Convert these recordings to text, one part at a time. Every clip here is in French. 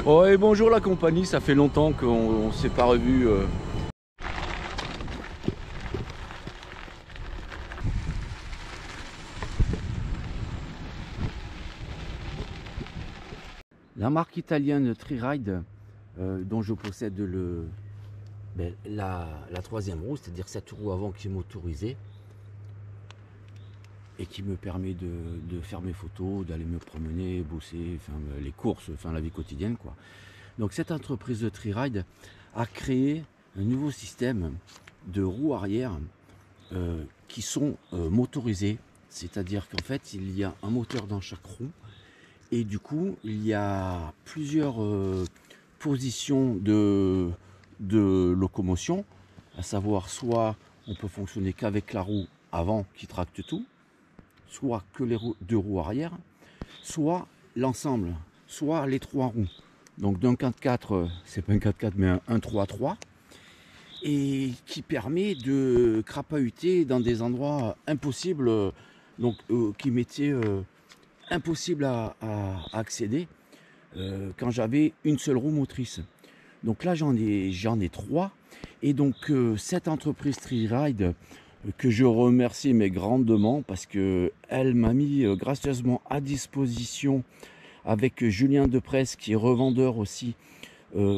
Oh et bonjour la compagnie, ça fait longtemps qu'on ne s'est pas revu. La marque italienne Tri-Ride, dont je possède la troisième roue, c'est-à-dire cette roue avant qui est motorisée et qui me permet de faire mes photos, d'aller me promener, bosser, enfin, les courses, enfin la vie quotidienne, quoi. Donc cette entreprise de Tri-Ride a créé un nouveau système de roues arrière qui sont motorisées, c'est-à-dire qu'en fait il y a un moteur dans chaque roue et du coup il y a plusieurs positions de locomotion, à savoir soit on peut fonctionner qu'avec la roue avant qui tracte tout, soit que les deux roues arrière, soit l'ensemble, soit les trois roues. Donc d'un 4x4, c'est pas un 4x4 mais un 3x3, et qui permet de crapahuter dans des endroits impossibles, donc qui m'étaient impossibles à accéder quand j'avais une seule roue motrice. Donc là j'en ai trois, et donc cette entreprise Tri-Ride que je remercie mais grandement parce que elle m'a mis gracieusement à disposition avec Julien Depresse qui est revendeur aussi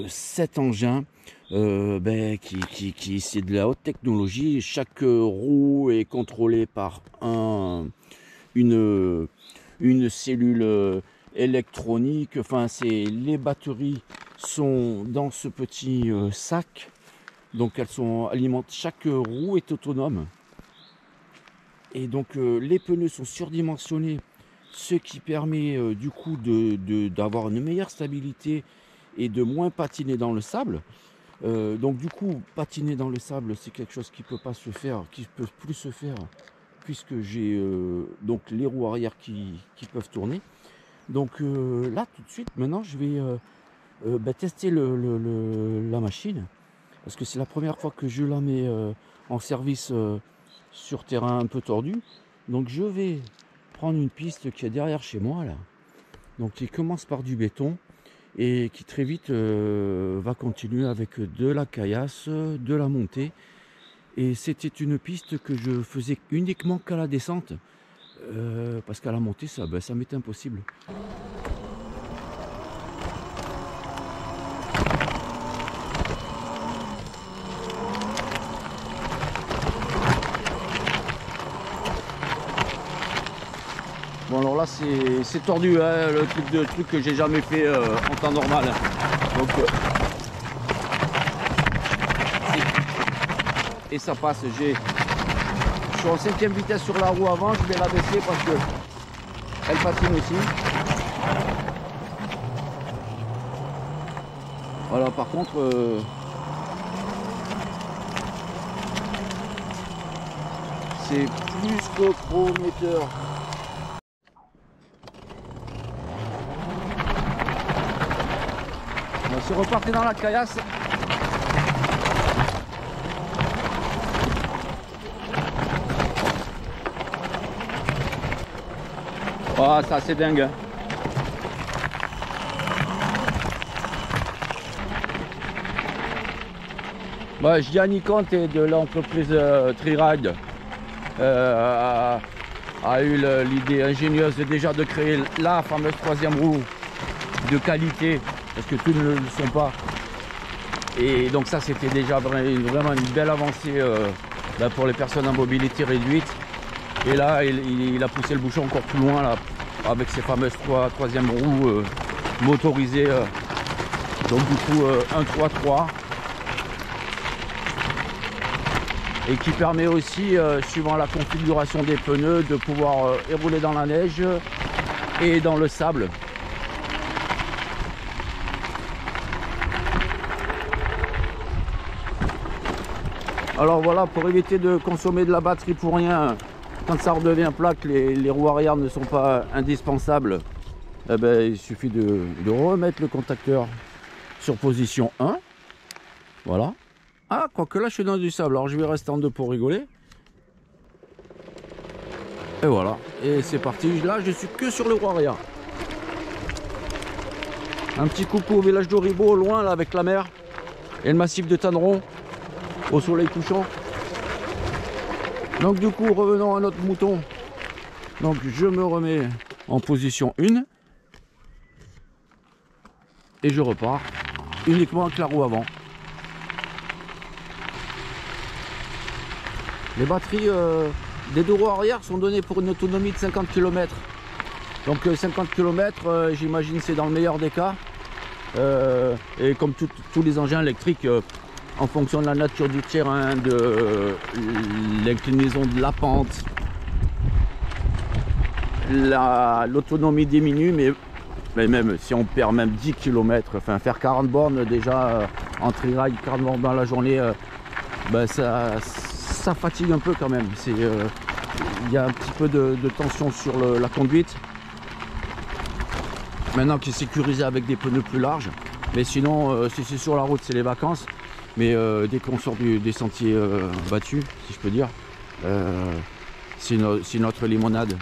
cet engin qui c'est de la haute technologie. Chaque roue est contrôlée par une cellule électronique, enfin les batteries sont dans ce petit sac, donc elles sont alimentées, chaque roue est autonome et donc les pneus sont surdimensionnés, ce qui permet du coup d'avoir une meilleure stabilité et de moins patiner dans le sable. Donc du coup patiner dans le sable c'est quelque chose qui peut pas se faire, qui peut plus se faire puisque j'ai donc les roues arrière qui peuvent tourner. Donc là tout de suite maintenant je vais tester la machine parce que c'est la première fois que je la mets en service sur terrain un peu tordu. Donc je vais prendre une piste qui est derrière chez moi là, donc qui commence par du béton et qui très vite va continuer avec de la caillasse, de la montée. Et c'était une piste que je faisais uniquement qu'à la descente parce qu'à la montée ça m'était impossible. Bon alors là c'est tordu, hein, le truc que j'ai jamais fait en temps normal. Donc, et ça passe, je suis en 5e vitesse sur la roue avant, je vais la baisser parce que elle patine aussi. Voilà, par contre c'est plus que prometteur. On se repartit dans la caillasse. Oh, ça c'est dingue. Hein. Bah, Gianni Conte de l'entreprise Tri-Ride a eu l'idée ingénieuse déjà de créer la fameuse troisième roue de qualité, parce que tous ne le sont pas. Et donc ça c'était déjà vraiment une belle avancée pour les personnes en mobilité réduite. Et là il a poussé le bouchon encore plus loin là, avec ces fameuses troisième roues motorisées. Donc du coup un 3x3. Et qui permet aussi, suivant la configuration des pneus, de pouvoir rouler dans la neige et dans le sable. Alors voilà, pour éviter de consommer de la batterie pour rien, quand ça redevient plat, que les roues arrière ne sont pas indispensables, eh ben, il suffit de remettre le contacteur sur position 1. Voilà. Ah, quoique là je suis dans du sable, alors je vais rester en deux pour rigoler. Et voilà, et c'est parti. Là je suis que sur le roue arrière. Un petit coucou au village d'Oribo, au loin là avec la mer et le massif de Tanneron au soleil couchant. Donc du coup revenons à notre mouton. Donc je me remets en position 1 et je repars uniquement avec la roue avant. Les batteries des deux roues arrière sont données pour une autonomie de 50 km. Donc 50 km, j'imagine c'est dans le meilleur des cas. Et comme tous les engins électriques, en fonction de la nature du terrain, de l'inclinaison de la pente, l'autonomie diminue, mais même si on perd même 10 km, enfin faire 40 bornes déjà en tri-ride, 40 bornes dans la journée, ben ça fatigue un peu quand même. Il y a un petit peu de tension sur la conduite. Maintenant qui est sécurisé avec des pneus plus larges, mais sinon si c'est sur la route c'est les vacances, mais dès qu'on sort des sentiers battus, si je peux dire, c'est notre limonade.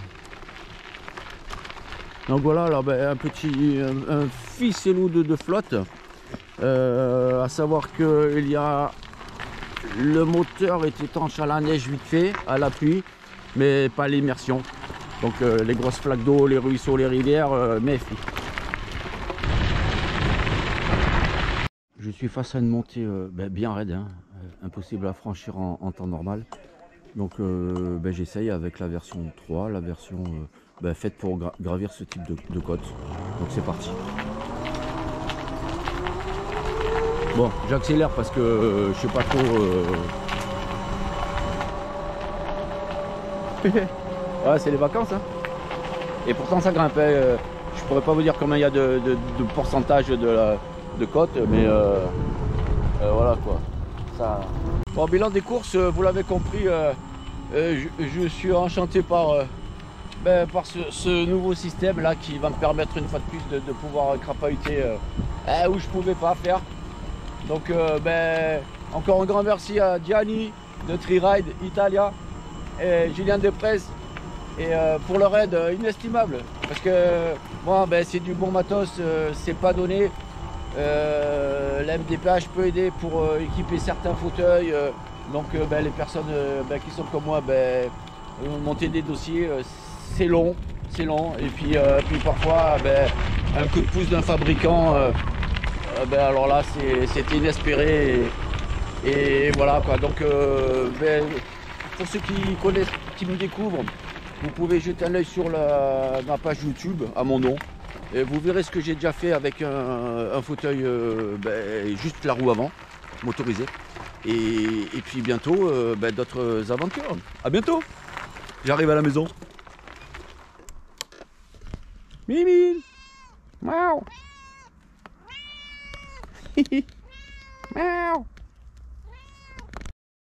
Donc voilà, alors, ben, un ficelou de flotte, à savoir que le moteur est étanche à la neige vite fait, à la pluie, mais pas l'immersion. Donc les grosses flaques d'eau, les ruisseaux, les rivières, méfie. Je suis face à une montée bien raide, hein, impossible à franchir en temps normal. Donc j'essaye avec la version 3, la version faite pour gravir ce type de côte. Donc c'est parti. Bon, j'accélère parce que je sais pas trop. Ouais, c'est les vacances, hein. Et pourtant ça grimpe. Je pourrais pas vous dire combien il y a de pourcentage de côte, mais voilà quoi. Ça... Bon, bilan des courses, vous l'avez compris, je suis enchanté par ce nouveau système là qui va me permettre une fois de plus de pouvoir crapahuter où je pouvais pas faire. Donc encore un grand merci à Gianni de Tri-Ride Italia et Julien Desprez et pour leur aide inestimable, parce que moi c'est du bon matos, c'est pas donné. La MDPH peut aider pour équiper certains fauteuils, donc les personnes qui sont comme moi, monter des dossiers, c'est long, et puis parfois un coup de pouce d'un fabricant, alors là c'est inespéré, et voilà quoi. Donc pour ceux qui connaissent, qui me découvrent, vous pouvez jeter un œil sur ma page YouTube à mon nom. Et vous verrez ce que j'ai déjà fait avec un fauteuil, juste la roue avant, motorisé. Et puis bientôt, d'autres aventures. À bientôt. J'arrive à la maison. Mimi. Miaou. Miaou.